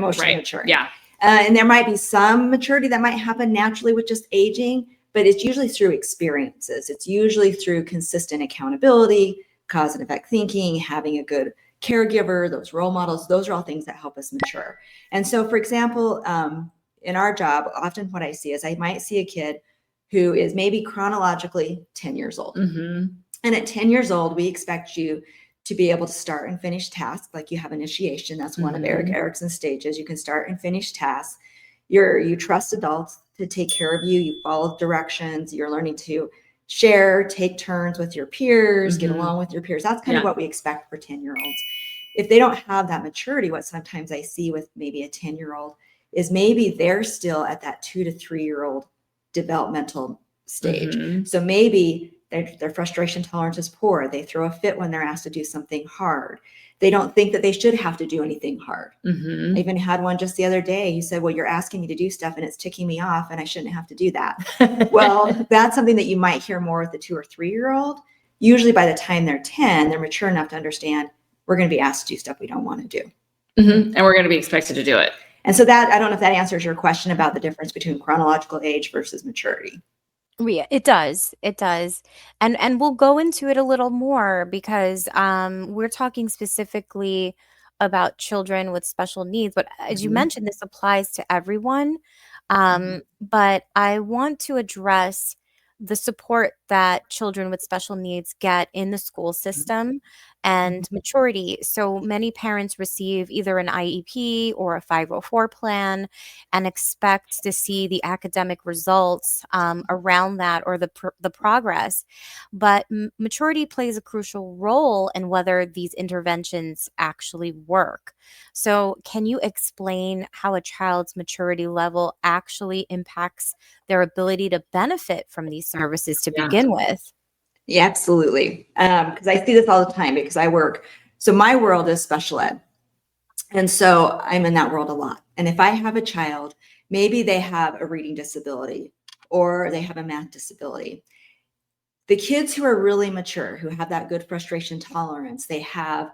emotionally maturing. Yeah. And there might be some maturity that might happen naturally with just aging, but it's usually through experiences. It's usually through consistent accountability, cause and effect thinking, having a good caregiver, those role models. Those are all things that help us mature. And so, for example, in our job, often what I see is I might see a kid who is maybe chronologically 10 years old. Mm-hmm. And at 10 years old, we expect you to be able to start and finish tasks. Like you have initiation. That's one of Erik Erikson's stages. You can start and finish tasks. You trust adults to take care of you. You follow directions. You're learning to share, take turns with your peers, get along with your peers. That's kind of what we expect for 10-year-olds. If they don't have that maturity, what sometimes I see with maybe a 10-year-old is maybe they're still at that 2 to 3-year-old developmental stage. So maybe their frustration tolerance is poor. They throw a fit when they're asked to do something hard. They don't think that they should have to do anything hard. I even had one just the other day. He said, well, you're asking me to do stuff and it's ticking me off and I shouldn't have to do that. Well, that's something that you might hear more with the 2 or 3-year-old. Usually by the time they're 10, they're mature enough to understand we're going to be asked to do stuff we don't want to do. And we're going to be expected to do it. And so that, I don't know if that answers your question about the difference between chronological age versus maturity. Yeah, it does. It does. And we'll go into it a little more because we're talking specifically about children with special needs. But as you mentioned, this applies to everyone. But I want to address the support that children with special needs get in the school system and maturity. So many parents receive either an IEP or a 504 plan and expect to see the academic results around that or the progress. But maturity plays a crucial role in whether these interventions actually work. So can you explain how a child's maturity level actually impacts their ability to benefit from these services to begin with? Yeah, absolutely. Because I see this all the time because I work. So my world is special ed. And so I'm in that world a lot. And if I have a child, maybe they have a reading disability or they have a math disability. The kids who are really mature, who have that good frustration tolerance, they have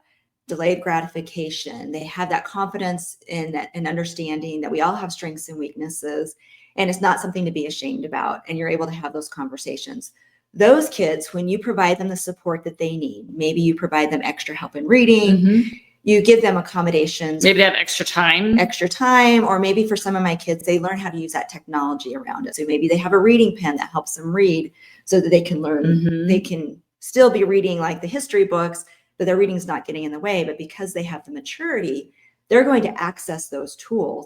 delayed gratification, they have that confidence and understanding that we all have strengths and weaknesses, and it's not something to be ashamed about. And you're able to have those conversations. Those kids, when you provide them the support that they need, maybe you provide them extra help in reading, you give them accommodations. Maybe they have extra time, or maybe for some of my kids, they learn how to use that technology around it. So maybe they have a reading pen that helps them read so that they can learn. They can still be reading like the history books, but their reading's not getting in the way. But because they have the maturity, they're going to access those tools